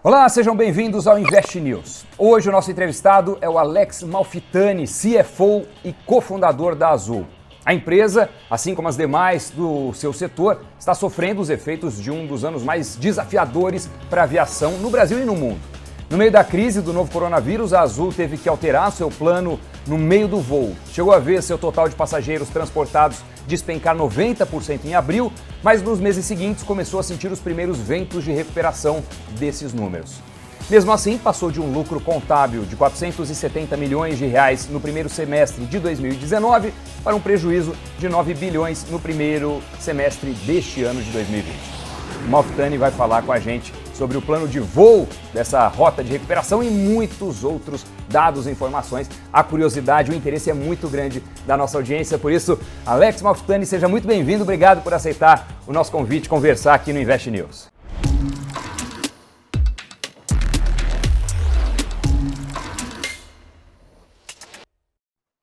Olá, sejam bem-vindos ao Invest News. Hoje o nosso entrevistado é o Alex Malfitani, CFO e cofundador da Azul. A empresa, assim como as demais do seu setor, está sofrendo os efeitos de um dos anos mais desafiadores para a aviação no Brasil e no mundo. No meio da crise do novo coronavírus, a Azul teve que alterar seu plano no meio do voo. Chegou a ver seu total de passageiros transportados despencar 90% em abril, mas nos meses seguintes começou a sentir os primeiros ventos de recuperação desses números. Mesmo assim, passou de um lucro contábil de 470 milhões de reais no primeiro semestre de 2019 para um prejuízo de 9 bilhões no primeiro semestre deste ano de 2020. O Malfitani vai falar com a gente sobre o plano de voo dessa rota de recuperação e muitos outros dados e informações. A curiosidade, o interesse é muito grande da nossa audiência, por isso, Alex Malfitani, seja muito bem-vindo, obrigado por aceitar o nosso convite, conversar aqui no Invest News.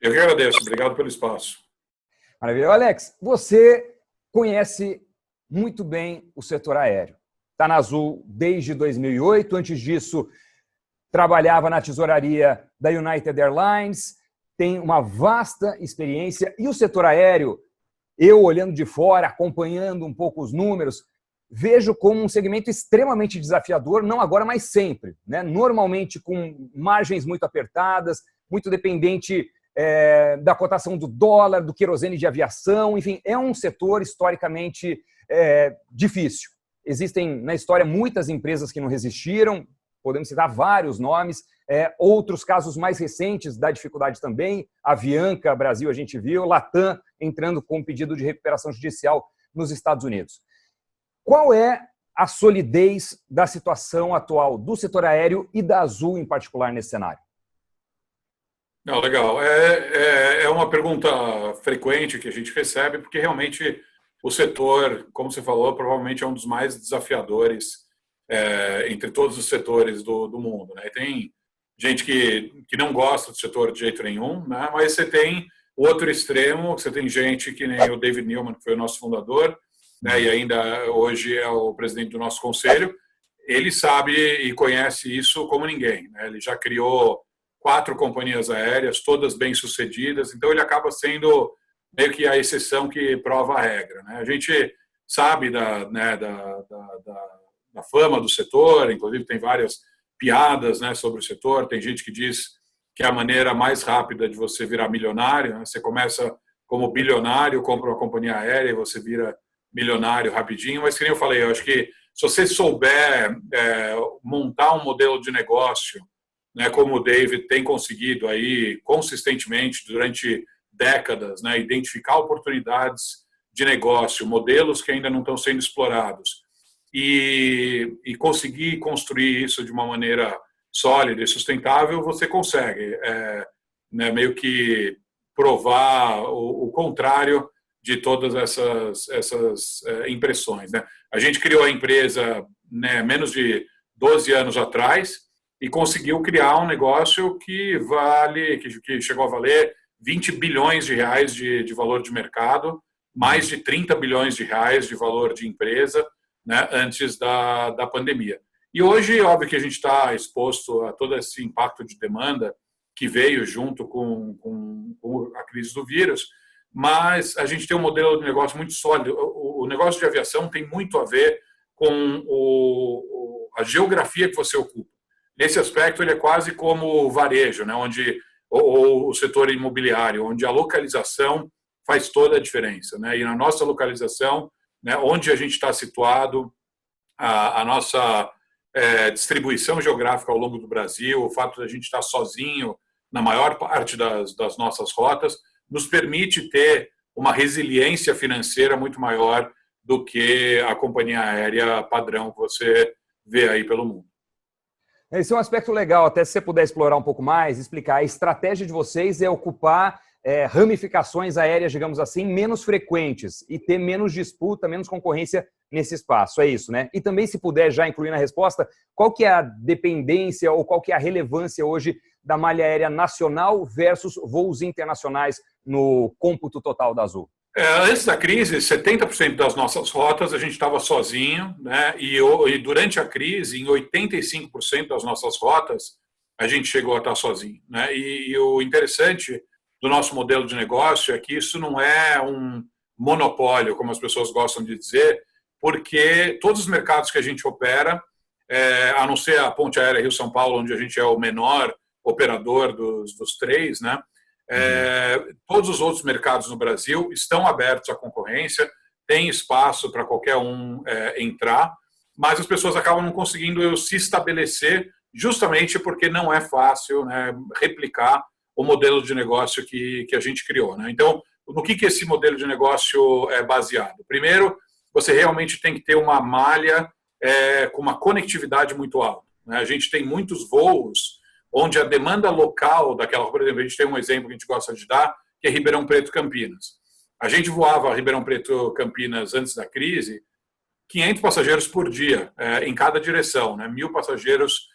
Eu que agradeço, obrigado pelo espaço. Maravilha. Alex, você conhece muito bem o setor aéreo. Está na Azul desde 2008, antes disso trabalhava na tesouraria da United Airlines, tem uma vasta experiência e o setor aéreo, eu olhando de fora, acompanhando um pouco os números, vejo como um segmento extremamente desafiador, não agora, mas sempre, né? Normalmente com margens muito apertadas, muito dependente da cotação do dólar, do querosene de aviação, enfim, é um setor historicamente difícil. Existem na história muitas empresas que não resistiram, podemos citar vários nomes, outros casos mais recentes da dificuldade também, Avianca, Brasil, a gente viu, Latam entrando com um pedido de recuperação judicial nos Estados Unidos. Qual é a solidez da situação atual do setor aéreo e da Azul em particular nesse cenário? Não, legal. É uma pergunta frequente que a gente recebe, porque realmente o setor, como você falou, provavelmente é um dos mais desafiadores entre todos os setores do mundo, né? Tem gente que não gosta do setor de jeito nenhum, né? Mas você tem o outro extremo, você tem gente que nem o David Neeleman, que foi o nosso fundador, né? E ainda hoje é o presidente do nosso conselho. Ele sabe e conhece isso como ninguém, né? Ele já criou 4 companhias aéreas, todas bem-sucedidas, então ele acaba sendo meio que a exceção que prova a regra, né? A gente sabe da fama do setor, inclusive tem várias piadas, né, sobre o setor. Tem gente que diz que é a maneira mais rápida de você virar milionário, né? Você começa como bilionário, compra uma companhia aérea e você vira milionário rapidinho. Mas, como eu falei, eu acho que se você souber montar um modelo de negócio, né, como o David tem conseguido aí consistentemente durante décadas, né, identificar oportunidades de negócio, modelos que ainda não estão sendo explorados e conseguir construir isso de uma maneira sólida e sustentável, você consegue né, meio que provar o contrário de todas essas impressões, né? A gente criou a empresa, né, menos de 12 anos atrás e conseguiu criar um negócio que chegou a valer 20 bilhões de reais de valor de mercado, mais de 30 bilhões de reais de valor de empresa, né, antes da pandemia. E hoje, óbvio que a gente está exposto a todo esse impacto de demanda que veio junto com a crise do vírus, mas a gente tem um modelo de negócio muito sólido. O negócio de aviação tem muito a ver com a geografia que você ocupa. Nesse aspecto, ele é quase como o varejo, né, ou o setor imobiliário, onde a localização faz toda a diferença, né? E na nossa localização, né, onde a gente está situado, a nossa distribuição geográfica ao longo do Brasil, o fato de a gente estar sozinho na maior parte das nossas rotas, nos permite ter uma resiliência financeira muito maior do que a companhia aérea padrão que você vê aí pelo mundo. Esse é um aspecto legal, até se você puder explorar um pouco mais, explicar. A estratégia de vocês é ocupar ramificações aéreas, digamos assim, menos frequentes e ter menos disputa, menos concorrência nesse espaço. É isso, né? E também, se puder já incluir na resposta, qual que é a dependência ou qual que é a relevância hoje da malha aérea nacional versus voos internacionais no cômputo total da Azul? Antes da crise, 70% das nossas rotas a gente estava sozinho, né? E durante a crise, em 85% das nossas rotas, a gente chegou a estar sozinho, né? E o interessante do nosso modelo de negócio é que isso não é um monopólio, como as pessoas gostam de dizer, porque todos os mercados que a gente opera, a não ser a Ponte Aérea Rio-São Paulo, onde a gente é o menor operador dos três, né? Todos os outros mercados no Brasil estão abertos à concorrência, tem espaço para qualquer um entrar, mas as pessoas acabam não conseguindo se estabelecer justamente porque não é fácil, né, replicar o modelo de negócio que a gente criou, né? Então, no que esse modelo de negócio é baseado? Primeiro, você realmente tem que ter uma malha com uma conectividade muito alta, né? A gente tem muitos voos onde a demanda local daquela, por exemplo, a gente tem um exemplo que a gente gosta de dar, que é Ribeirão Preto Campinas. A gente voava a Ribeirão Preto Campinas antes da crise, 500 passageiros por dia, em cada direção, né? 1.000 passageiros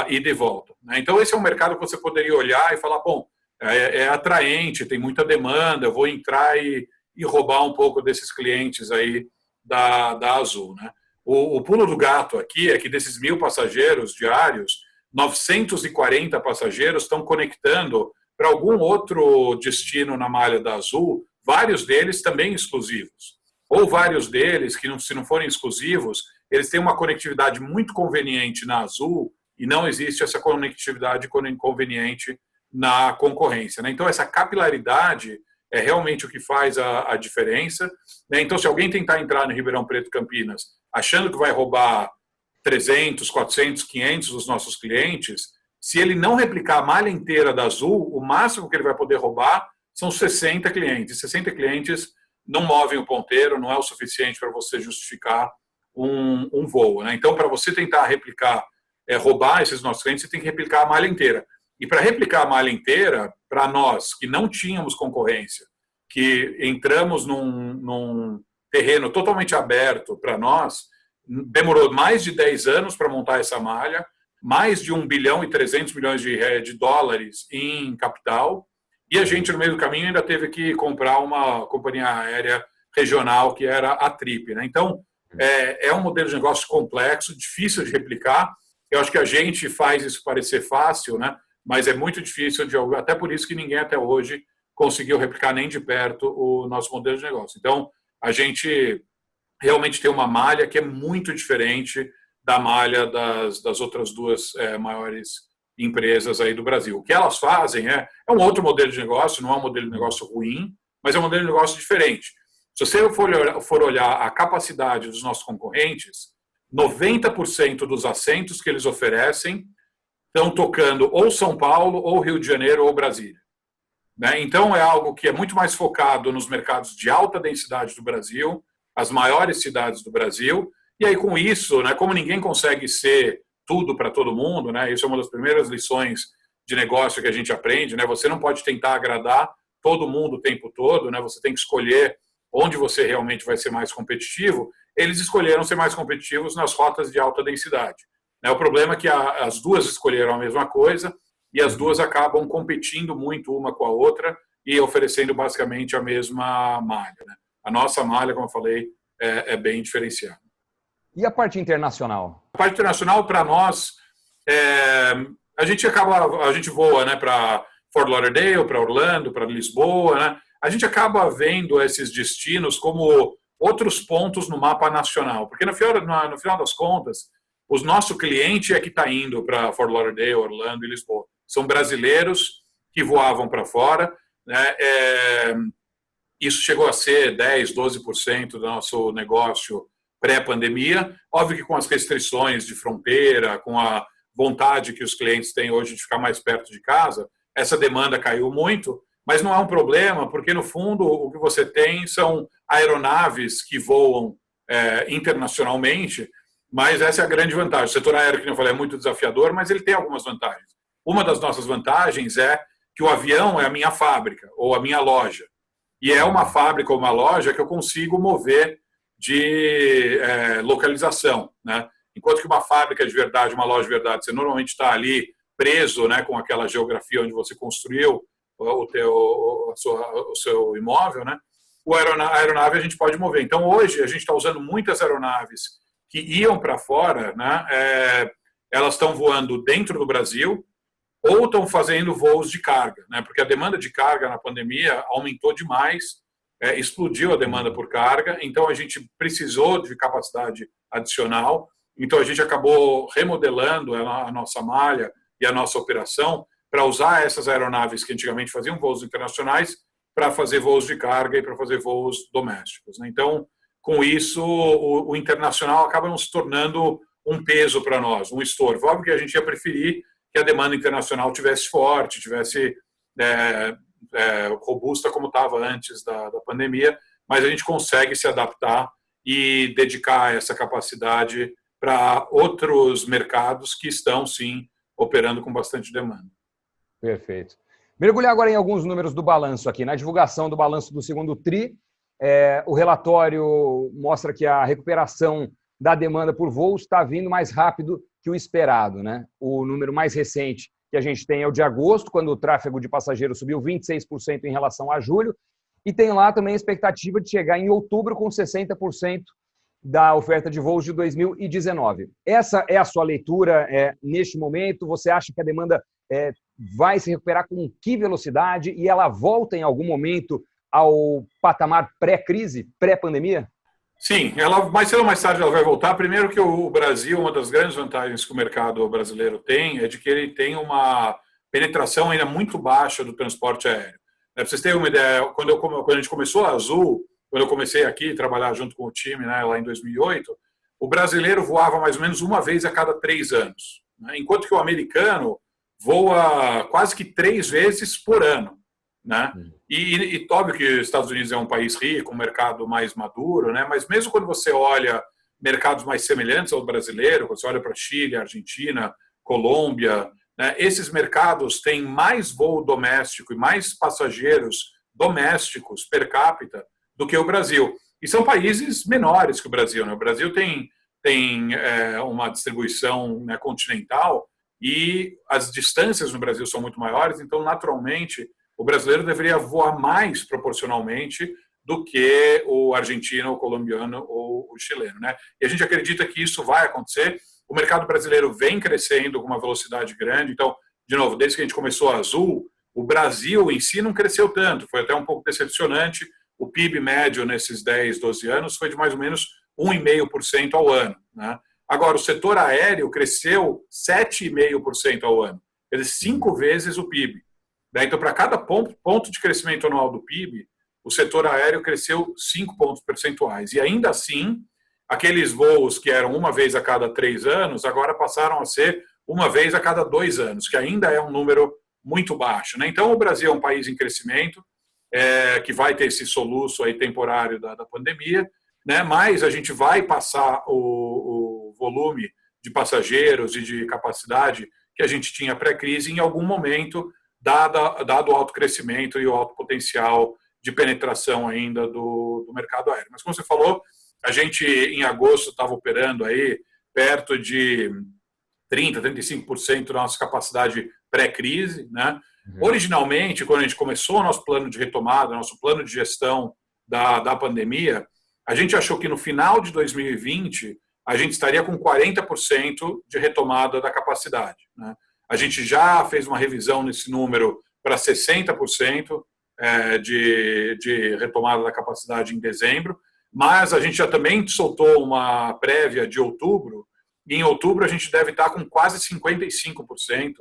ida e volta, né? Então, esse é um mercado que você poderia olhar e falar, bom, é atraente, tem muita demanda, eu vou entrar e roubar um pouco desses clientes aí da Azul, né? O pulo do gato aqui é que desses 1.000 passageiros diários, 940 passageiros estão conectando para algum outro destino na malha da Azul, vários deles também exclusivos. Ou vários deles, que se não forem exclusivos, eles têm uma conectividade muito conveniente na Azul e não existe essa conectividade conveniente na concorrência, né? Então, essa capilaridade é realmente o que faz a diferença, né? Então, se alguém tentar entrar no Ribeirão Preto Campinas achando que vai roubar 300, 400, 500 dos nossos clientes, se ele não replicar a malha inteira da Azul, o máximo que ele vai poder roubar são 60 clientes. 60 clientes não movem o ponteiro, não é o suficiente para você justificar um voo, né? Então, para você tentar replicar, roubar esses nossos clientes, você tem que replicar a malha inteira. E para replicar a malha inteira, para nós que não tínhamos concorrência, que entramos num terreno totalmente aberto para nós, demorou mais de 10 anos para montar essa malha, mais de 1 bilhão e 300 milhões de dólares em capital, e a gente, no meio do caminho, ainda teve que comprar uma companhia aérea regional, que era a Trip, né? Então, é um modelo de negócio complexo, difícil de replicar. Eu acho que a gente faz isso parecer fácil, né? Mas é muito difícil, até por isso que ninguém até hoje conseguiu replicar nem de perto o nosso modelo de negócio. Então, a gente realmente tem uma malha que é muito diferente da malha das outras duas maiores empresas aí do Brasil. O que elas fazem é um outro modelo de negócio, não é um modelo de negócio ruim, mas é um modelo de negócio diferente. Se você for olhar a capacidade dos nossos concorrentes, 90% dos assentos que eles oferecem estão tocando ou São Paulo, ou Rio de Janeiro, ou Brasília, né? Então, é algo que é muito mais focado nos mercados de alta densidade do Brasil, as maiores cidades do Brasil, e aí com isso, né, como ninguém consegue ser tudo para todo mundo, né, isso é uma das primeiras lições de negócio que a gente aprende, né, você não pode tentar agradar todo mundo o tempo todo, né, você tem que escolher onde você realmente vai ser mais competitivo. Eles escolheram ser mais competitivos nas rotas de alta densidade, né? O problema é que as duas escolheram a mesma coisa e as duas acabam competindo muito uma com a outra e oferecendo basicamente a mesma malha, né? A nossa malha, como eu falei, é bem diferenciada. E a parte internacional? A parte internacional, para nós, a gente voa, né, para Fort Lauderdale, para Orlando, para Lisboa, né? A gente acaba vendo esses destinos como outros pontos no mapa nacional, porque no final das contas, o nosso cliente é que está indo para Fort Lauderdale, Orlando e Lisboa. São brasileiros que voavam para fora, né? Isso chegou a ser 10%, 12% do nosso negócio pré-pandemia. Óbvio que com as restrições de fronteira, com a vontade que os clientes têm hoje de ficar mais perto de casa, essa demanda caiu muito, mas não é um problema, porque no fundo o que você tem são aeronaves que voam internacionalmente, mas essa é a grande vantagem. O setor aéreo, que eu falei, é muito desafiador, mas ele tem algumas vantagens. Uma das nossas vantagens é que o avião é a minha fábrica ou a minha loja. E é uma fábrica ou uma loja que eu consigo mover de localização, né? Enquanto que uma fábrica de verdade, uma loja de verdade, você normalmente está ali preso, né, com aquela geografia onde você construiu o seu imóvel, né? a aeronave a gente pode mover. Então, hoje, a gente está usando muitas aeronaves que iam para fora, né? Elas estão voando dentro do Brasil ou estão fazendo voos de carga, né? Porque a demanda de carga na pandemia aumentou demais, explodiu a demanda por carga, então a gente precisou de capacidade adicional, então a gente acabou remodelando a nossa malha e a nossa operação para usar essas aeronaves que antigamente faziam voos internacionais para fazer voos de carga e para fazer voos domésticos, né? Então, com isso, o internacional acaba não se tornando um peso para nós, um estorvo. Óbvio que a gente ia preferir que a demanda internacional tivesse forte, tivesse robusta como estava antes da pandemia, mas a gente consegue se adaptar e dedicar essa capacidade para outros mercados que estão, sim, operando com bastante demanda. Perfeito. Mergulhar agora em alguns números do balanço aqui. Na divulgação do balanço do segundo TRI, o relatório mostra que a recuperação da demanda por voos está vindo mais rápido que o esperado, né? O número mais recente que a gente tem é o de agosto, quando o tráfego de passageiros subiu 26% em relação a julho, e tem lá também a expectativa de chegar em outubro com 60% da oferta de voos de 2019. Essa é a sua leitura neste momento? Você acha que a demanda vai se recuperar com que velocidade e ela volta em algum momento ao patamar pré-crise, pré-pandemia? Sim, ela mais cedo ou mais tarde ela vai voltar. Primeiro que o Brasil, uma das grandes vantagens que o mercado brasileiro tem é de que ele tem uma penetração ainda muito baixa do transporte aéreo. Para vocês terem uma ideia, quando a gente começou a Azul, quando eu comecei aqui a trabalhar junto com o time, né, lá em 2008, o brasileiro voava mais ou menos uma vez a cada 3 anos, né, enquanto que o americano voa quase que 3 vezes por ano, né? E óbvio que os Estados Unidos é um país rico, um mercado mais maduro, né? Mas mesmo quando você olha mercados mais semelhantes ao brasileiro, quando você olha para Chile, Argentina, Colômbia, né? Esses mercados têm mais voo doméstico e mais passageiros domésticos per capita do que o Brasil. E são países menores que o Brasil, né? O Brasil tem uma distribuição, né, continental e as distâncias no Brasil são muito maiores, então naturalmente o brasileiro deveria voar mais proporcionalmente do que o argentino, o colombiano ou o chileno, né? E a gente acredita que isso vai acontecer. O mercado brasileiro vem crescendo com uma velocidade grande. Então, de novo, desde que a gente começou a Azul, o Brasil em si não cresceu tanto. Foi até um pouco decepcionante. O PIB médio nesses 10, 12 anos foi de mais ou menos 1,5% ao ano, né? Agora, o setor aéreo cresceu 7,5% ao ano. Quer dizer, 5 vezes o PIB. Então, para cada ponto de crescimento anual do PIB, o setor aéreo cresceu 5 pontos percentuais. E ainda assim, aqueles voos que eram uma vez a cada 3 anos, agora passaram a ser uma vez a cada 2 anos, que ainda é um número muito baixo, né? Então, o Brasil é um país em crescimento, que vai ter esse soluço aí temporário da pandemia, né? Mas a gente vai passar o volume de passageiros e de capacidade que a gente tinha pré-crise em algum momento, dado o alto crescimento e o alto potencial de penetração ainda do mercado aéreo. Mas, como você falou, a gente, em agosto, estava operando aí perto de 30%, 35% da nossa capacidade pré-crise, né? Originalmente, quando a gente começou o nosso plano de retomada, nosso plano de gestão da pandemia, a gente achou que no final de 2020 a gente estaria com 40% de retomada da capacidade, né? A gente já fez uma revisão nesse número para 60% de retomada da capacidade em dezembro, mas a gente já também soltou uma prévia de outubro, e em outubro a gente deve estar com quase 55%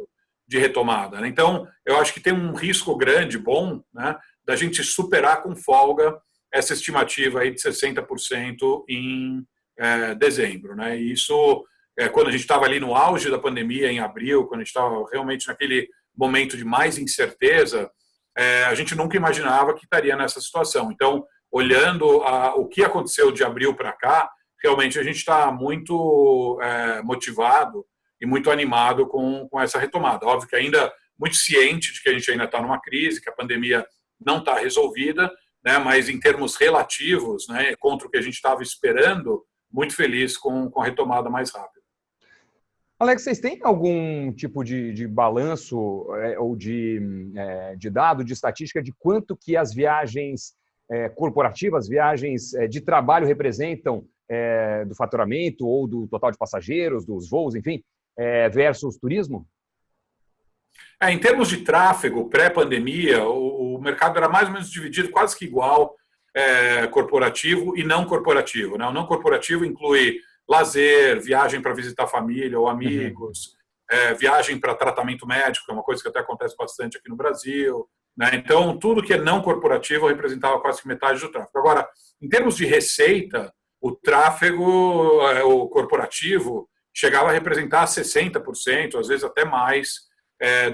de retomada, né? Então, eu acho que tem um risco grande, bom, né, da gente superar com folga essa estimativa aí de 60% em dezembro, né? E isso, quando a gente estava ali no auge da pandemia, em abril, quando a gente estava realmente naquele momento de mais incerteza, a gente nunca imaginava que estaria nessa situação. Então, olhando o que aconteceu de abril para cá, realmente a gente está muito motivado e muito animado com essa retomada. Óbvio que ainda muito ciente de que a gente ainda está numa crise, que a pandemia não está resolvida, né, mas em termos relativos, né, contra o que a gente estava esperando, muito feliz com a retomada mais rápida. Alex, vocês têm algum tipo de balanço ou de dado, de estatística de quanto que as viagens corporativas, viagens de trabalho representam do faturamento ou do total de passageiros, dos voos, enfim, versus turismo? Em termos de tráfego, pré-pandemia, o mercado era mais ou menos dividido quase que igual, corporativo e não corporativo, né? O não corporativo inclui lazer, viagem para visitar família ou amigos, viagem para tratamento médico, que é uma coisa que até acontece bastante aqui no Brasil, né? Então, tudo que é não corporativo representava quase que metade do tráfego. Agora, em termos de receita, o tráfego, o corporativo, chegava a representar 60%, às vezes até mais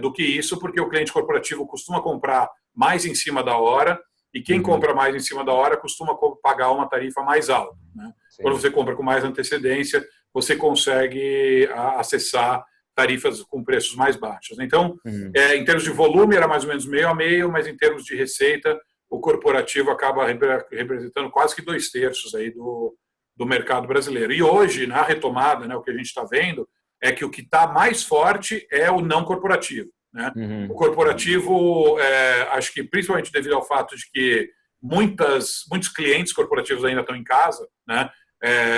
do que isso, porque o cliente corporativo costuma comprar mais em cima da hora, e quem compra mais em cima da hora costuma pagar uma tarifa mais alta, né? Quando você compra com mais antecedência, você consegue acessar tarifas com preços mais baixos. Então, em termos de volume, era mais ou menos meio a meio, mas em termos de receita, o corporativo acaba representando quase que 2/3 aí do mercado brasileiro. E hoje, na retomada, né, o que a gente está vendo é que o que está mais forte é o não corporativo, né? O corporativo, acho que principalmente devido ao fato de que muitos clientes corporativos ainda estão em casa, né?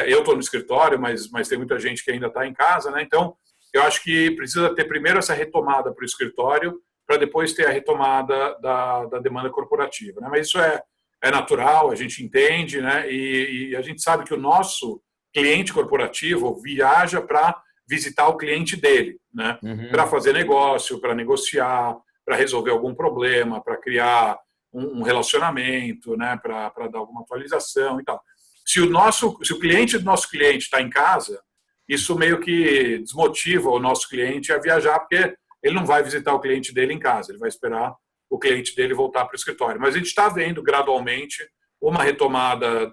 Eu estou no escritório, mas tem muita gente que ainda está em casa, né? Então, eu acho que precisa ter primeiro essa retomada para o escritório, para depois ter a retomada da demanda corporativa, né? Mas isso é natural, a gente entende, né? E a gente sabe que o nosso cliente corporativo viaja para visitar o cliente dele, né? Para fazer negócio, para negociar, para resolver algum problema, para criar um relacionamento, né? Para dar alguma atualização e tal. Se o cliente do nosso cliente está em casa, isso meio que desmotiva o nosso cliente a viajar, porque ele não vai visitar o cliente dele em casa, ele vai esperar o cliente dele voltar para o escritório. Mas a gente está vendo gradualmente uma retomada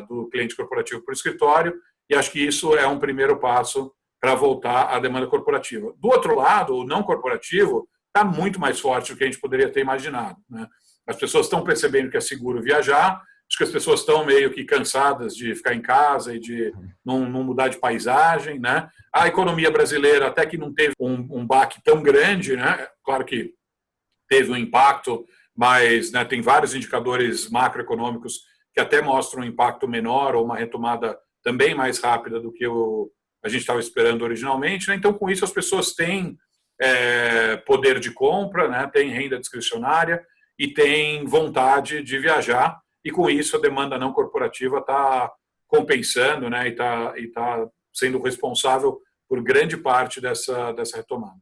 do cliente corporativo para o escritório, e acho que isso é um primeiro passo para voltar à demanda corporativa. Do outro lado, o não corporativo está muito mais forte do que a gente poderia ter imaginado, né? As pessoas estão percebendo que é seguro viajar, acho que as pessoas estão meio que cansadas de ficar em casa e de não mudar de paisagem, né? A economia brasileira até que não teve um baque tão grande, né? Claro que teve um impacto, mas, né, tem vários indicadores macroeconômicos que até mostram um impacto menor ou uma retomada também mais rápida do que a gente estava esperando originalmente, né? Então, com isso, as pessoas têm poder de compra, né? Têm renda discricionária e têm vontade de viajar, e com isso a demanda não corporativa está compensando, né? E tá sendo responsável por grande parte dessa retomada.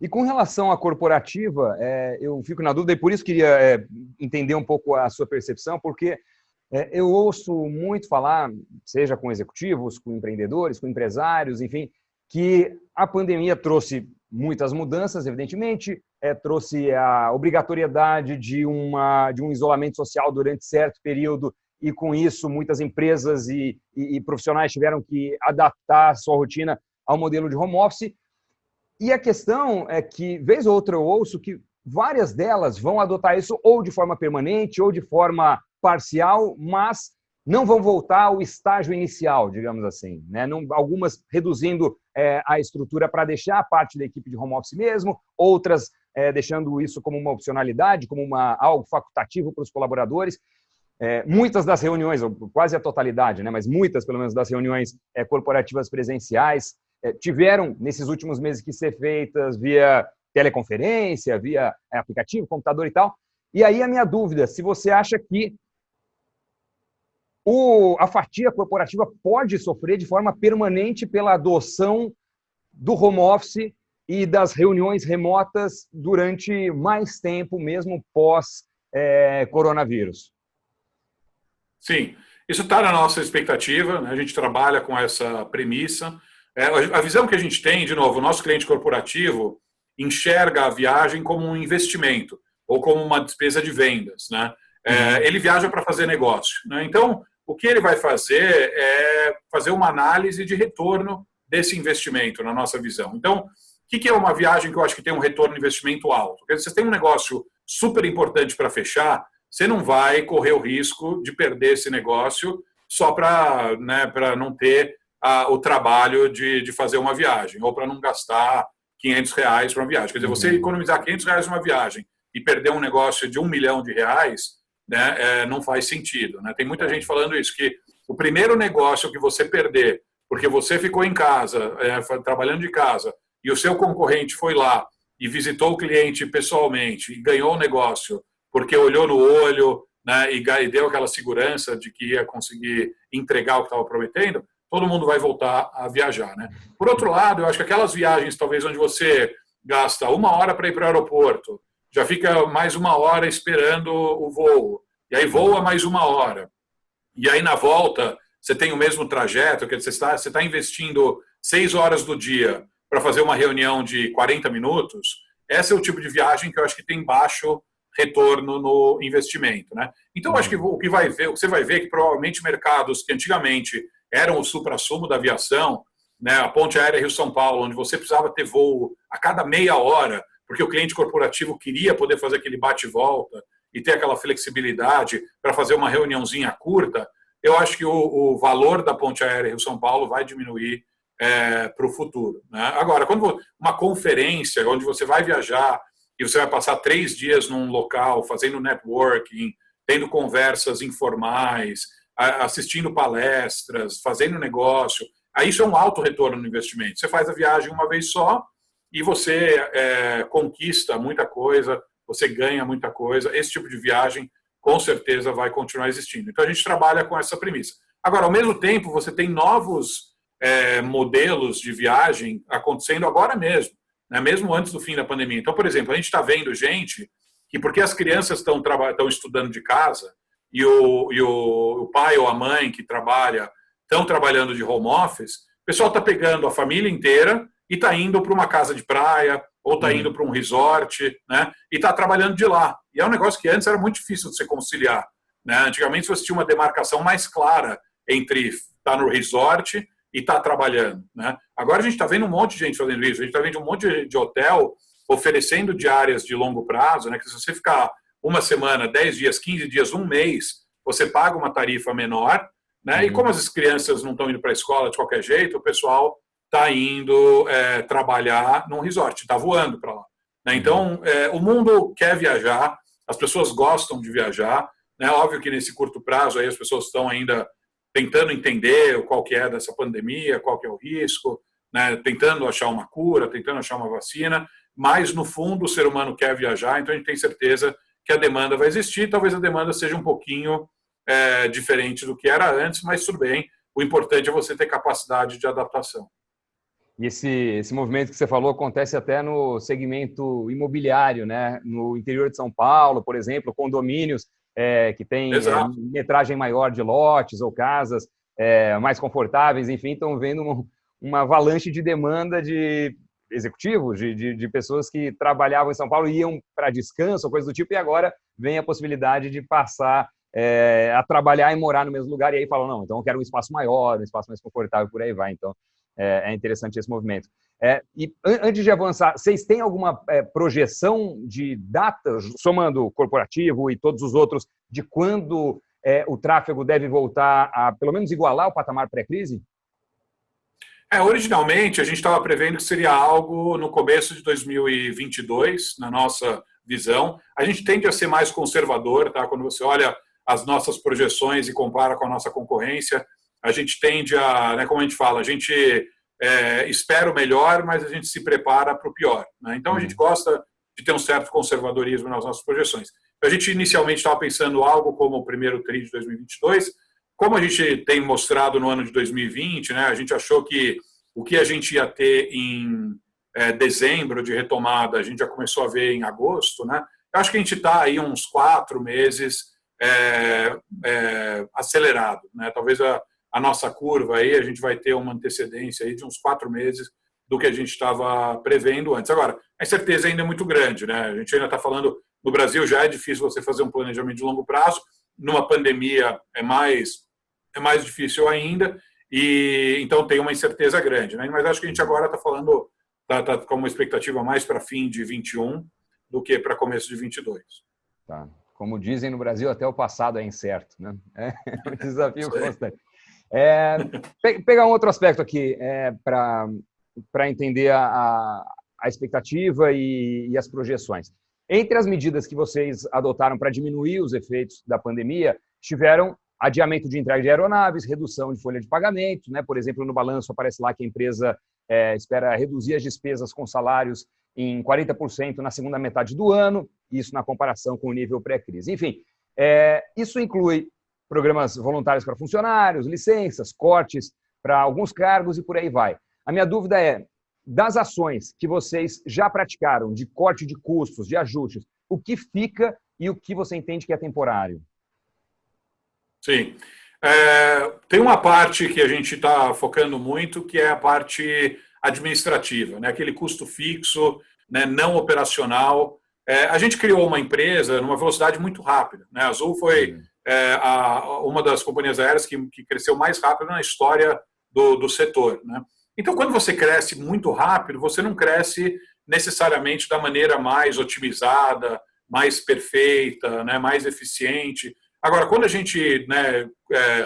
E com relação à corporativa, eu fico na dúvida, e por isso queria entender um pouco a sua percepção, porque eu ouço muito falar, seja com executivos, com empreendedores, com empresários, enfim, que a pandemia trouxe muitas mudanças, evidentemente, trouxe a obrigatoriedade de um isolamento social durante certo período, e com isso muitas empresas e profissionais tiveram que adaptar a sua rotina ao modelo de home office. E a questão é que, vez ou outra, eu ouço que várias delas vão adotar isso ou de forma permanente ou de forma parcial, mas não vão voltar ao estágio inicial, digamos assim, né? Algumas reduzindo a estrutura para deixar parte da equipe de home office mesmo, outras deixando isso como uma opcionalidade, como algo facultativo para os colaboradores. Muitas das reuniões, quase a totalidade, né? Mas muitas, pelo menos, das reuniões corporativas presenciais tiveram, nesses últimos meses, que ser feitas via teleconferência, via aplicativo, computador e tal. E aí a minha dúvida, se você acha que a fatia corporativa pode sofrer de forma permanente pela adoção do home office e das reuniões remotas durante mais tempo, mesmo pós-coronavírus. Sim, isso está na nossa expectativa, né? A gente trabalha com essa premissa. A visão que a gente tem, de novo, o nosso cliente corporativo enxerga a viagem como um investimento ou como uma despesa de vendas, né? Ele viaja para fazer negócio, né? Então, o que ele vai fazer é fazer uma análise de retorno desse investimento, na nossa visão. Então, o que é uma viagem que eu acho que tem um retorno de investimento alto? Porque você tem um negócio super importante para fechar, você não vai correr o risco de perder esse negócio só para, né, não ter o trabalho de fazer uma viagem, ou para não gastar R$500 para uma viagem. Quer dizer, você economizar R$500 numa viagem e perder um negócio de R$1 milhão, né, não faz sentido. Né? Tem muita gente falando isso, que o primeiro negócio que você perder, porque você ficou em casa, trabalhando de casa, e o seu concorrente foi lá e visitou o cliente pessoalmente e ganhou o negócio porque olhou no olho, né, e deu aquela segurança de que ia conseguir entregar o que estava prometendo, todo mundo vai voltar a viajar. Né? Por outro lado, eu acho que aquelas viagens, talvez, onde você gasta 1 hora para ir para o aeroporto, já fica mais 1 hora esperando o voo, e aí voa mais 1 hora, e aí na volta você tem o mesmo trajeto, quer dizer, você está investindo 6 horas do dia para fazer uma reunião de 40 minutos, esse é o tipo de viagem que eu acho que tem baixo retorno no investimento. Né? Então, eu acho que o que você vai ver é que provavelmente mercados que antigamente eram o suprassumo da aviação, né, a Ponte Aérea Rio-São Paulo, onde você precisava ter voo a cada meia hora, porque o cliente corporativo queria poder fazer aquele bate-volta e ter aquela flexibilidade para fazer uma reuniãozinha curta, eu acho que o valor da Ponte Aérea Rio-São Paulo vai diminuir para o futuro. Né? Agora, quando uma conferência onde você vai viajar e você vai passar 3 dias num local, fazendo networking, tendo conversas informais, assistindo palestras, fazendo negócio, aí isso é um alto retorno no investimento. Você faz a viagem uma vez só e você conquista muita coisa, você ganha muita coisa. Esse tipo de viagem, com certeza, vai continuar existindo. Então, a gente trabalha com essa premissa. Agora, ao mesmo tempo, você tem novos modelos de viagem acontecendo agora mesmo, né? Mesmo antes do fim da pandemia. Então, por exemplo, a gente está vendo gente que, porque as crianças estão estudando de casa e o pai ou a mãe que trabalha estão trabalhando de home office, o pessoal está pegando a família inteira e está indo para uma casa de praia ou está indo para um resort, né? E está trabalhando de lá. E é um negócio que antes era muito difícil de se conciliar. Né? Antigamente você tinha uma demarcação mais clara entre estar no resort e estar trabalhando. Né? Agora a gente está vendo um monte de gente fazendo isso. A gente está vendo um monte de hotel oferecendo diárias de longo prazo, né? Que se você ficar 1 semana, 10 dias, 15 dias, 1 mês, você paga uma tarifa menor. Né? E como as crianças não estão indo para a escola de qualquer jeito, o pessoal está indo trabalhar num resort, está voando para lá. Né? Então, o mundo quer viajar, as pessoas gostam de viajar. Né? Óbvio que nesse curto prazo aí as pessoas estão ainda tentando entender qual que é dessa pandemia, qual que é o risco, né? Tentando achar uma cura, tentando achar uma vacina, mas no fundo o ser humano quer viajar, então a gente tem certeza que a demanda vai existir, talvez a demanda seja um pouquinho diferente do que era antes, mas tudo bem, o importante é você ter capacidade de adaptação. E esse movimento que você falou acontece até no segmento imobiliário, né? No interior de São Paulo, por exemplo, condomínios que têm metragem maior de lotes ou casas mais confortáveis, enfim, estão vendo uma avalanche de demanda de executivos, de pessoas que trabalhavam em São Paulo, iam para descanso, coisa do tipo, e agora vem a possibilidade de passar a trabalhar e morar no mesmo lugar, e aí falam, não, então eu quero um espaço maior, um espaço mais confortável, por aí vai. Então, é interessante esse movimento. E antes de avançar, vocês têm alguma projeção de datas, somando o corporativo e todos os outros, de quando o tráfego deve voltar a, pelo menos, igualar o patamar pré-crise? Originalmente, a gente estava prevendo que seria algo no começo de 2022, na nossa visão. A gente tende a ser mais conservador, tá? Quando você olha as nossas projeções e compara com a nossa concorrência, a gente tende a, né, como a gente fala, a gente espera o melhor, mas a gente se prepara para o pior. Né? Então, a gente gosta de ter um certo conservadorismo nas nossas projeções. A gente inicialmente estava pensando algo como o primeiro TRI de 2022. Como a gente tem mostrado no ano de 2020, né, a gente achou que o que a gente ia ter em dezembro de retomada, a gente já começou a ver em agosto. Né? Eu acho que a gente está aí uns 4 meses acelerado. Né? Talvez a nossa curva aí, a gente vai ter uma antecedência aí de uns 4 meses do que a gente estava prevendo antes. Agora, a incerteza ainda é muito grande. Né? A gente ainda está falando, no Brasil já é difícil você fazer um planejamento de longo prazo, numa pandemia é mais difícil ainda, e então tem uma incerteza grande. Né? Mas acho que a gente agora está falando, está com uma expectativa mais para fim de 21 do que para começo de 22. Tá. Como dizem no Brasil, até o passado é incerto. Né? É um desafio constante. Pegar um outro aspecto aqui para entender a expectativa e as projeções. Entre as medidas que vocês adotaram para diminuir os efeitos da pandemia, tiveram adiamento de entrega de aeronaves, redução de folha de pagamento, né? Por exemplo, no balanço aparece lá que a empresa espera reduzir as despesas com salários em 40% na segunda metade do ano, isso na comparação com o nível pré-crise. Enfim, isso inclui programas voluntários para funcionários, licenças, cortes para alguns cargos e por aí vai. A minha dúvida é, das ações que vocês já praticaram, de corte de custos, de ajustes, o que fica e o que você entende que é temporário? Sim. Tem uma parte que a gente está focando muito, que é a parte administrativa, né? Aquele custo fixo, né? Não operacional. A gente criou uma empresa numa velocidade muito rápida, né? A Azul foi uma das companhias aéreas que cresceu mais rápido na história do setor, né? Então, quando você cresce muito rápido, você não cresce necessariamente da maneira mais otimizada, mais perfeita, né? Mais eficiente. Agora, quando a gente, né,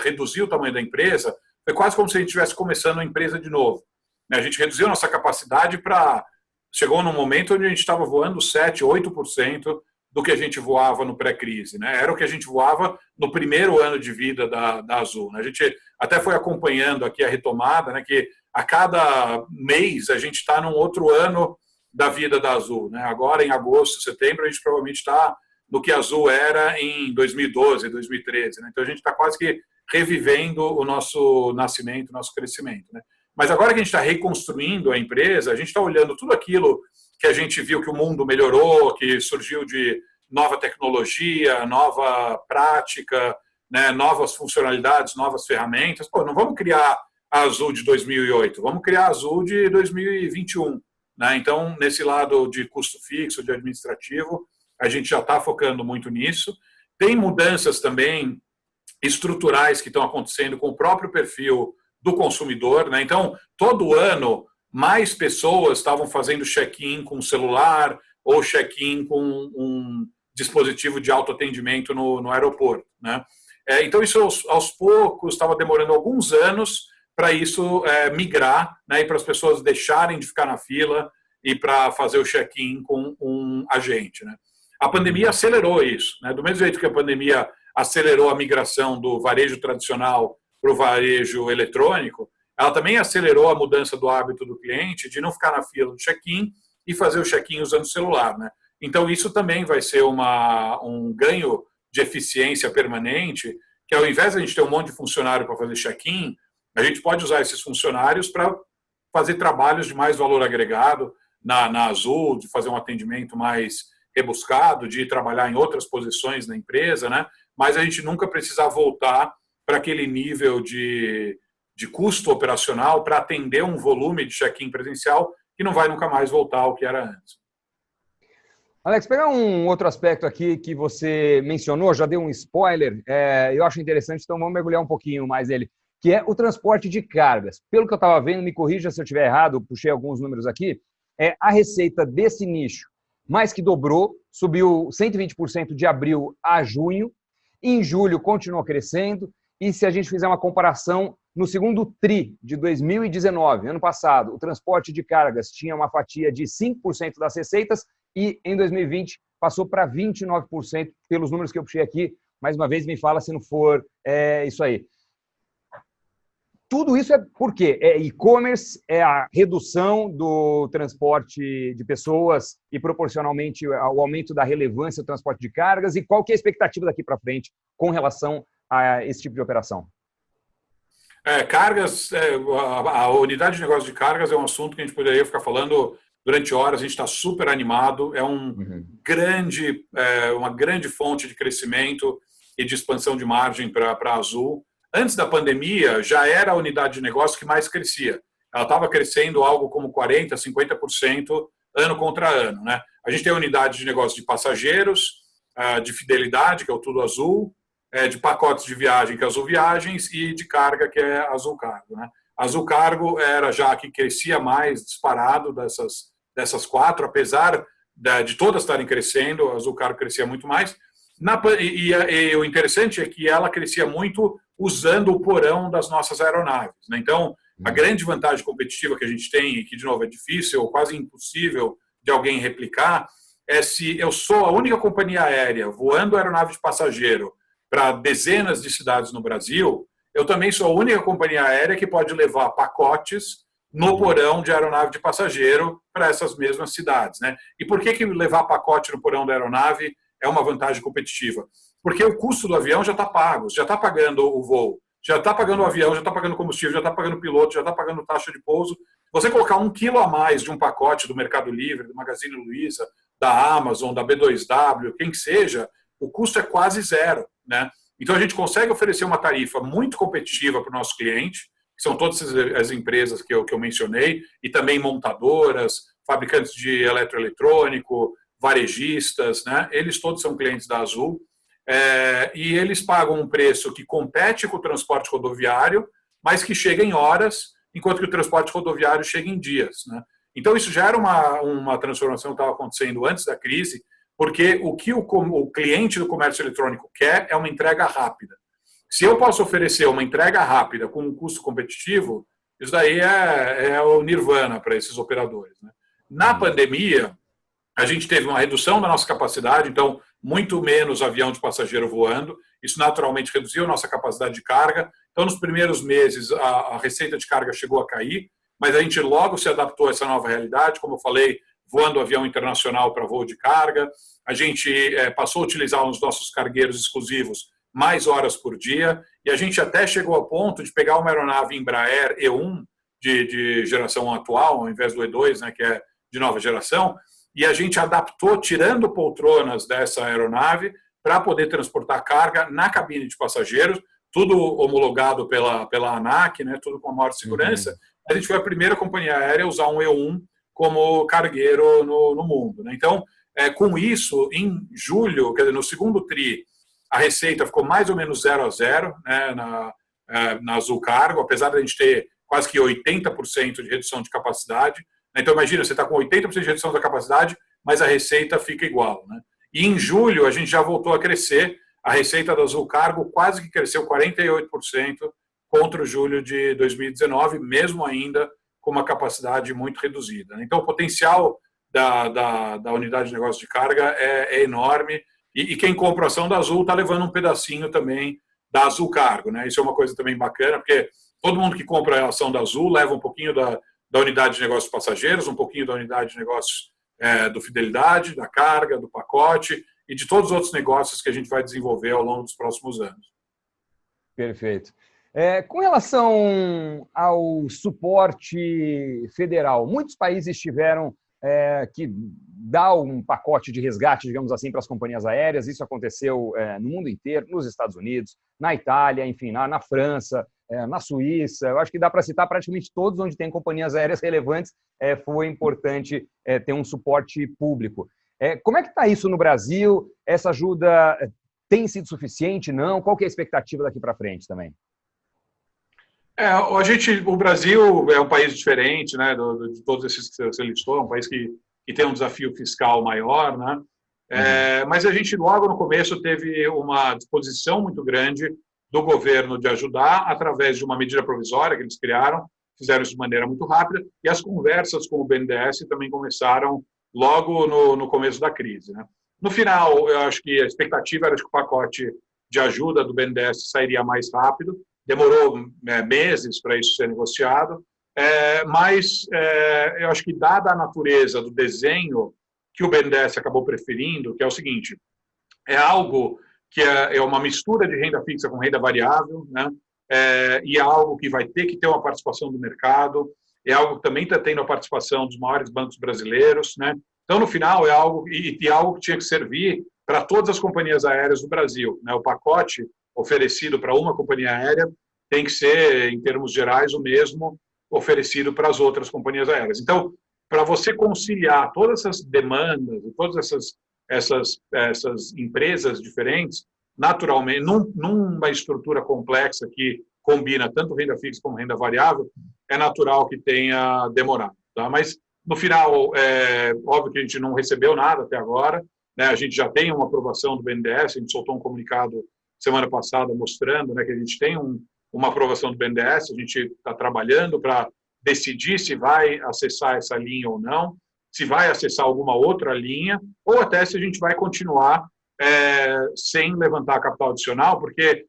reduziu o tamanho da empresa, foi quase como se a gente estivesse começando a empresa de novo. A gente reduziu nossa capacidade para... Chegou num momento onde a gente estava voando 7%, 8% do que a gente voava no pré-crise, né? Era o que a gente voava no primeiro ano de vida da Azul, né? A gente até foi acompanhando aqui a retomada, né, que a cada mês a gente está num outro ano da vida da Azul, né? Agora, em agosto, setembro, a gente provavelmente está no que a Azul era em 2012, 2013. Né? Então, a gente está quase que revivendo o nosso nascimento, o nosso crescimento. Né? Mas agora que a gente está reconstruindo a empresa, a gente está olhando tudo aquilo que a gente viu que o mundo melhorou, que surgiu de nova tecnologia, nova prática, né? Novas funcionalidades, novas ferramentas. Pô, não vamos criar a Azul de 2008, vamos criar a Azul de 2021. Né? Então, nesse lado de custo fixo, de administrativo, a gente já está focando muito nisso. Tem mudanças também estruturais que estão acontecendo com o próprio perfil do consumidor. Né? Então, todo ano, mais pessoas estavam fazendo check-in com celular ou check-in com um dispositivo de autoatendimento no aeroporto. Né? Então, isso aos poucos estava demorando alguns anos para isso migrar, né? E para as pessoas deixarem de ficar na fila e para fazer o check-in com um agente. Né? A pandemia acelerou isso, né? Do mesmo jeito que a pandemia acelerou a migração do varejo tradicional para o varejo eletrônico, ela também acelerou a mudança do hábito do cliente de não ficar na fila do check-in e fazer o check-in usando o celular. Né? Então, isso também vai ser um ganho de eficiência permanente, que ao invés de a gente ter um monte de funcionário para fazer check-in, a gente pode usar esses funcionários para fazer trabalhos de mais valor agregado na Azul, de fazer um atendimento mais rebuscado, de trabalhar em outras posições na empresa, né? Mas a gente nunca precisa voltar para aquele nível de custo operacional para atender um volume de check-in presencial que não vai nunca mais voltar ao que era antes. Alex, pegar um outro aspecto aqui que você mencionou, já deu um spoiler, eu acho interessante, então vamos mergulhar um pouquinho mais nele, que é o transporte de cargas. Pelo que eu estava vendo, me corrija se eu estiver errado, puxei alguns números aqui, a receita desse nicho mais que dobrou, subiu 120% de abril a junho, em julho continuou crescendo, e se a gente fizer uma comparação, no segundo TRI de 2019, ano passado, o transporte de cargas tinha uma fatia de 5% das receitas e em 2020 passou para 29%, pelos números que eu puxei aqui. Mais uma vez, me fala se não for isso aí. Tudo isso é por quê? É e-commerce, é a redução do transporte de pessoas e, proporcionalmente, o aumento da relevância do transporte de cargas. E qual que é a expectativa daqui para frente com relação a esse tipo de operação? Cargas, a unidade de negócio de cargas é um assunto que a gente poderia ficar falando durante horas. A gente está super animado. É uma grande fonte de crescimento e de expansão de margem para a Azul. Antes da pandemia, já era a unidade de negócio que mais crescia. Ela estava crescendo algo como 40%, 50% ano contra ano. Né? A gente tem a unidade de negócio de passageiros, de fidelidade, que é o Tudo Azul, de pacotes de viagem, que é Azul Viagens, e de carga, que é Azul Cargo. Né? Azul Cargo era já que crescia mais disparado dessas quatro, apesar de todas estarem crescendo, a Azul Cargo crescia muito mais. E o interessante é que ela crescia muito usando o porão das nossas aeronaves. Né? Então, a grande vantagem competitiva que a gente tem, e que, de novo, é difícil ou quase impossível de alguém replicar, é se eu sou a única companhia aérea voando aeronave de passageiro para dezenas de cidades no Brasil, eu também sou a única companhia aérea que pode levar pacotes no porão de aeronave de passageiro para essas mesmas cidades, né? E por que levar pacote no porão da aeronave é uma vantagem competitiva? Porque o custo do avião já está pago, já está pagando o voo, já está pagando o avião, já está pagando combustível, já está pagando o piloto, já está pagando taxa de pouso. Você colocar 1 quilo a mais de um pacote do Mercado Livre, do Magazine Luiza, da Amazon, da B2W, quem que seja, o custo é quase zero, né? Então a gente consegue oferecer uma tarifa muito competitiva para o nosso cliente, que são todas as empresas que eu mencionei, e também montadoras, fabricantes de eletroeletrônico, varejistas, né? Eles todos são clientes da Azul. E eles pagam um preço que compete com o transporte rodoviário, mas que chega em horas, enquanto que o transporte rodoviário chega em dias, né? Então, isso já era uma transformação que estava acontecendo antes da crise, porque o que o cliente do comércio eletrônico quer é uma entrega rápida. Se eu posso oferecer uma entrega rápida com um custo competitivo, isso daí é o nirvana para esses operadores, né? Na pandemia, a gente teve uma redução da nossa capacidade, então, muito menos avião de passageiro voando. Isso naturalmente reduziu a nossa capacidade de carga. Então, nos primeiros meses, a receita de carga chegou a cair, mas a gente logo se adaptou a essa nova realidade, como eu falei, voando avião internacional para voo de carga. A gente passou a utilizar os nossos cargueiros exclusivos mais horas por dia, e a gente até chegou a ponto de pegar uma aeronave Embraer E1 de geração atual, ao invés do E2, né, que é de nova geração, e a gente adaptou, tirando poltronas dessa aeronave, para poder transportar carga na cabine de passageiros, tudo homologado pela ANAC, né, tudo com a maior segurança. A gente foi a primeira companhia aérea a usar um E1 como cargueiro no mundo, né? Então, com isso, em julho, quer dizer, no segundo TRI, a receita ficou mais ou menos 0-0, né, na Azul Cargo, apesar de a gente ter quase que 80% de redução de capacidade. Então, imagina, você está com 80% de redução da capacidade, mas a receita fica igual, né? E em julho, a gente já voltou a crescer. A receita da Azul Cargo quase que cresceu 48% contra o julho de 2019, mesmo ainda com uma capacidade muito reduzida. Então, o potencial da unidade de negócio de carga é enorme. E quem compra a ação da Azul está levando um pedacinho também da Azul Cargo, né? Isso é uma coisa também bacana, porque todo mundo que compra a ação da Azul leva um pouquinho da unidade de negócios passageiros, um pouquinho da unidade de negócios do Fidelidade, da carga, do pacote e de todos os outros negócios que a gente vai desenvolver ao longo dos próximos anos. Perfeito. Com relação ao suporte federal, muitos países tiveram que dar um pacote de resgate, digamos assim, para as companhias aéreas. Isso aconteceu no mundo inteiro, nos Estados Unidos, na Itália, enfim, na França, na Suíça. Eu acho que dá para citar praticamente todos onde tem companhias aéreas relevantes. Foi importante ter um suporte público. Como é que está isso no Brasil? Essa ajuda tem sido suficiente? Não? Qual que é a expectativa daqui para frente também? O Brasil é um país diferente, né, de todos esses que você listou, é um país que tem um desafio fiscal maior, né? Mas a gente logo no começo teve uma disposição muito grande do governo de ajudar através de uma medida provisória que eles criaram, fizeram isso de maneira muito rápida, e as conversas com o BNDES também começaram logo no começo da crise, né? No final, eu acho que a expectativa era de que o pacote de ajuda do BNDES sairia mais rápido. Demorou meses para isso ser negociado, mas eu acho que, dada a natureza do desenho que o BNDES acabou preferindo, que é o seguinte, é algo que é uma mistura de renda fixa com renda variável, né? E é algo que vai ter que ter uma participação do mercado, é algo que também está tendo a participação dos maiores bancos brasileiros, né? Então, no final, é algo que tinha que servir para todas as companhias aéreas do Brasil, né? O pacote oferecido para uma companhia aérea tem que ser, em termos gerais, o mesmo oferecido para as outras companhias aéreas. Então, para você conciliar todas essas demandas, todas essas empresas diferentes, naturalmente, numa estrutura complexa que combina tanto renda fixa como renda variável, é natural que tenha demorado, tá? Mas, no final, óbvio que a gente não recebeu nada até agora, né? A gente já tem uma aprovação do BNDES, a gente soltou um comunicado semana passada mostrando, né, que a gente tem uma aprovação do BNDES, a gente está trabalhando para decidir se vai acessar essa linha ou não. se vai acessar alguma outra linha ou até se a gente vai continuar sem levantar capital adicional, porque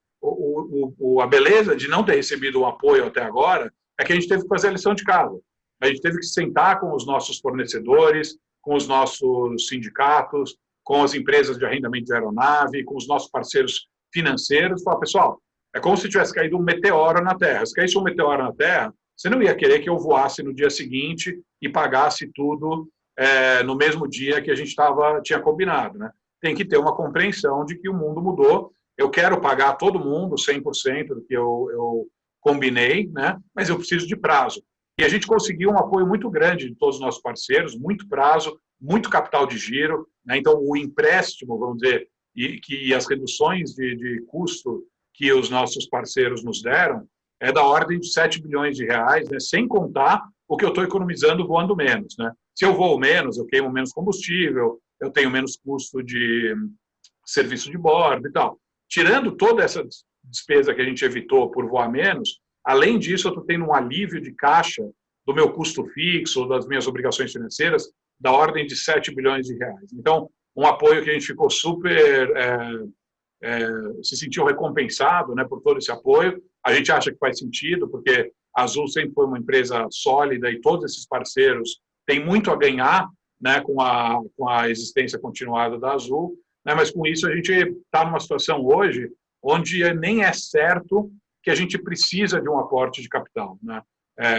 a beleza de não ter recebido um apoio até agora é que a gente teve que fazer a lição de casa. A gente teve que sentar com os nossos fornecedores, com os nossos sindicatos, com as empresas de arrendamento de aeronave, com os nossos parceiros financeiros, e falar, pessoal, é como se tivesse caído um meteoro na Terra. Se caísse um meteoro na Terra, você não ia querer que eu voasse no dia seguinte e pagasse tudo no mesmo dia que a gente tinha combinado, né? Tem que ter uma compreensão de que o mundo mudou. Eu quero pagar todo mundo 100% do que eu combinei, né? Mas eu preciso de prazo. E a gente conseguiu um apoio muito grande de todos os nossos parceiros, muito prazo, muito capital de giro, né? Então, o empréstimo, vamos dizer, e as reduções de custo que os nossos parceiros nos deram é da ordem de 7 bilhões de reais, né? Sem contar o que eu estou economizando voando menos, né? Se eu voo menos, eu queimo menos combustível, eu tenho menos custo de serviço de bordo e tal. Tirando toda essa despesa que a gente evitou por voar menos, além disso, eu estou tendo um alívio de caixa do meu custo fixo, das minhas obrigações financeiras, da ordem de 7 bilhões de reais. Então, um apoio que a gente ficou super... se sentiu recompensado, né, por todo esse apoio. A gente acha que faz sentido, porque a Azul sempre foi uma empresa sólida e todos esses parceiros têm muito a ganhar, né, com a existência continuada da Azul, né, mas com isso a gente está numa situação hoje onde nem é certo que a gente precisa de um aporte de capital, né?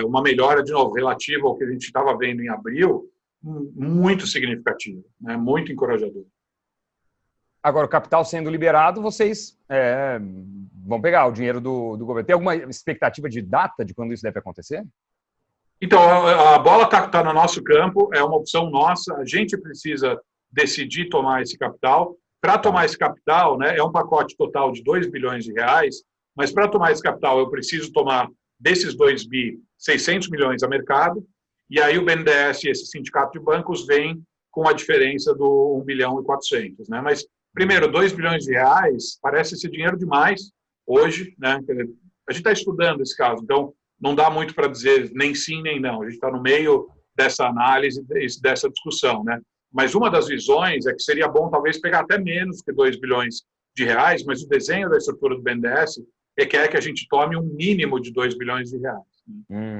Uma melhora, de novo, relativa ao que a gente estava vendo em abril, muito significativa, né, muito encorajador. Agora, o capital sendo liberado, vocês vão pegar o dinheiro do governo. Tem alguma expectativa de data de quando isso deve acontecer? Então, a bola está no nosso campo, é uma opção nossa, a gente precisa decidir tomar esse capital. Para tomar esse capital, né, é um pacote total de 2 bilhões de reais, mas para tomar esse capital eu preciso tomar desses 2 bi, 600 milhões a mercado, e aí o BNDES e esse sindicato de bancos vêm com a diferença do 1 bilhão e 400, né? Mas, primeiro, 2 bilhões de reais parece ser dinheiro demais hoje, né? A gente está estudando esse caso, então não dá muito para dizer nem sim nem não. A gente está no meio dessa análise, dessa discussão, né? Mas uma das visões é que seria bom talvez pegar até menos que 2 bilhões de reais, mas o desenho da estrutura do BNDES requer que a gente tome um mínimo de 2 bilhões de reais.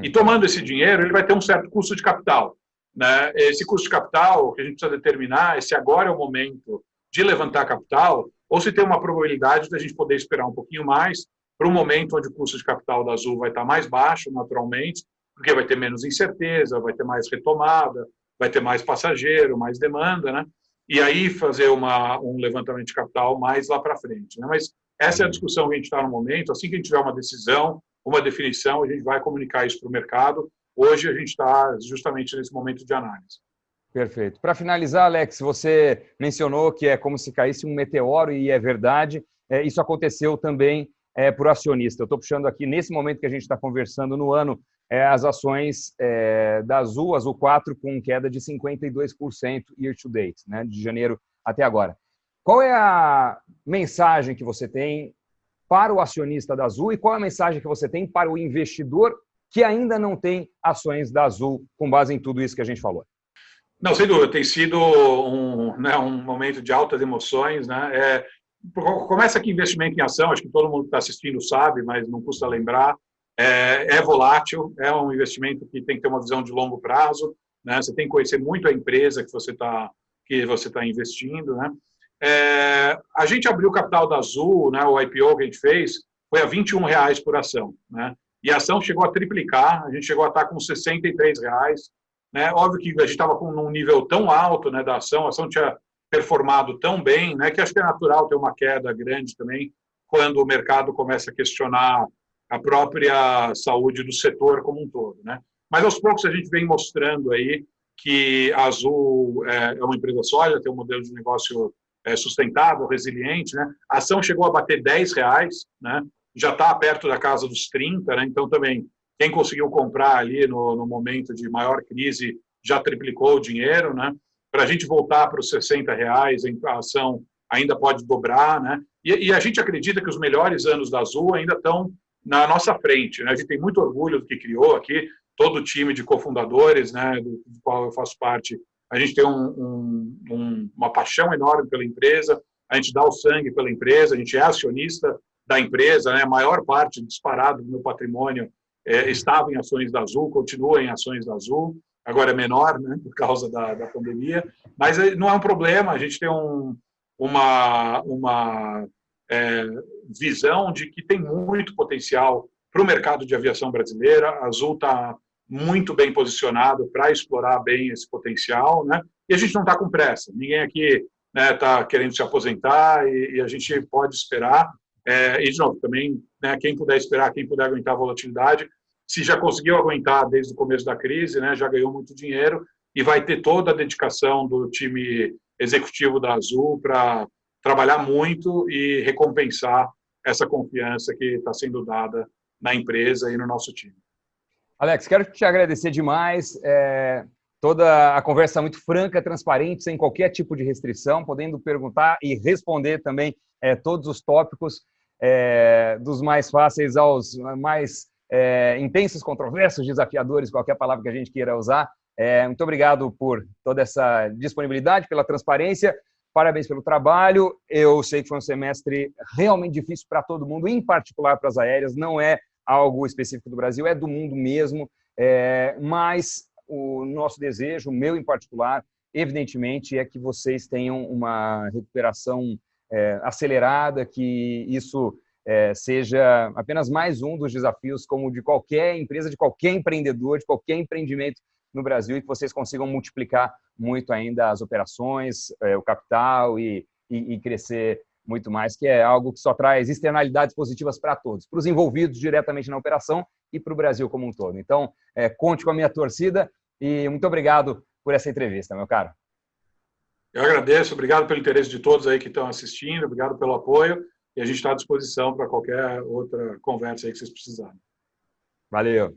E tomando esse dinheiro, ele vai ter um certo custo de capital, né? Esse custo de capital, o que a gente precisa determinar é se agora é o momento de levantar capital ou se tem uma probabilidade da gente poder esperar um pouquinho mais para um momento onde o custo de capital da Azul vai estar mais baixo, naturalmente, porque vai ter menos incerteza, vai ter mais retomada, vai ter mais passageiro, mais demanda, né? E aí fazer um levantamento de capital mais lá para frente, né? Mas essa é a discussão que a gente está no momento. Assim que a gente tiver uma decisão, uma definição, a gente vai comunicar isso para o mercado. Hoje a gente está justamente nesse momento de análise. Perfeito. Para finalizar, Alex, você mencionou que é como se caísse um meteoro, e é verdade. Isso aconteceu também para o acionista. Eu estou puxando aqui, nesse momento que a gente está conversando no ano, as ações da Azul 4, com queda de 52% year to date, né, de janeiro até agora. Qual é a mensagem que você tem para o acionista da Azul e qual é a mensagem que você tem para o investidor que ainda não tem ações da Azul com base em tudo isso que a gente falou? Não, sem dúvida, tem sido um momento de altas emoções, né? Começa aqui investimento em ação, acho que todo mundo que está assistindo sabe, mas não custa lembrar. É volátil, é um investimento que tem que ter uma visão de longo prazo, né? Você tem que conhecer muito a empresa que você está investindo, né? A gente abriu o capital da Azul, né? O IPO que a gente fez foi a R$21 por ação, né? E a ação chegou a triplicar, a gente chegou a estar com R$63, né? Óbvio que a gente estava com um nível tão alto, né, da ação, a ação tinha performado tão bem, né, que acho que é natural ter uma queda grande também quando o mercado começa a questionar a própria saúde do setor como um todo, né? Mas aos poucos a gente vem mostrando aí que a Azul é uma empresa sólida, tem um modelo de negócio sustentável, resiliente, né? A ação chegou a bater R$10, né? Já está perto da casa dos 30, né? Então também quem conseguiu comprar ali no momento de maior crise já triplicou o dinheiro, né? Para a gente voltar para os R$60, a ação ainda pode dobrar, né? E a gente acredita que os melhores anos da Azul ainda estão na nossa frente, né? A gente tem muito orgulho do que criou aqui, todo o time de cofundadores, né, do qual eu faço parte, a gente tem uma paixão enorme pela empresa, a gente dá o sangue pela empresa, a gente é acionista da empresa, né? A maior parte disparado do meu patrimônio estava em ações da Azul, continua em ações da Azul, agora é menor, né, por causa da pandemia, mas não é um problema, a gente tem uma visão de que tem muito potencial para o mercado de aviação brasileira, a Azul está muito bem posicionado para explorar bem esse potencial, né? E a gente não está com pressa, ninguém aqui está querendo se aposentar e a gente pode esperar. E, de novo, também, né, quem puder esperar, quem puder aguentar a volatilidade, se já conseguiu aguentar desde o começo da crise, né, já ganhou muito dinheiro e vai ter toda a dedicação do time executivo da Azul para trabalhar muito e recompensar essa confiança que está sendo dada na empresa e no nosso time. Alex, quero te agradecer demais. Toda a conversa muito franca, transparente, sem qualquer tipo de restrição, podendo perguntar e responder também todos os tópicos, dos mais fáceis aos mais intensos, controversos, desafiadores, qualquer palavra que a gente queira usar. Muito obrigado por toda essa disponibilidade, pela transparência. Parabéns pelo trabalho. Eu sei que foi um semestre realmente difícil para todo mundo, em particular para as aéreas. Não é algo específico do Brasil, é do mundo mesmo. Mas o nosso desejo, o meu em particular, evidentemente, é que vocês tenham uma recuperação acelerada, que isso seja apenas mais um dos desafios, como de qualquer empresa, de qualquer empreendedor, de qualquer empreendimento no Brasil, e que vocês consigam multiplicar muito ainda as operações, o capital e crescer muito mais, que é algo que só traz externalidades positivas para todos, para os envolvidos diretamente na operação e para o Brasil como um todo. Então, conte com a minha torcida e muito obrigado por essa entrevista, meu caro. Eu agradeço, obrigado pelo interesse de todos aí que estão assistindo, obrigado pelo apoio e a gente está à disposição para qualquer outra conversa aí que vocês precisarem. Valeu.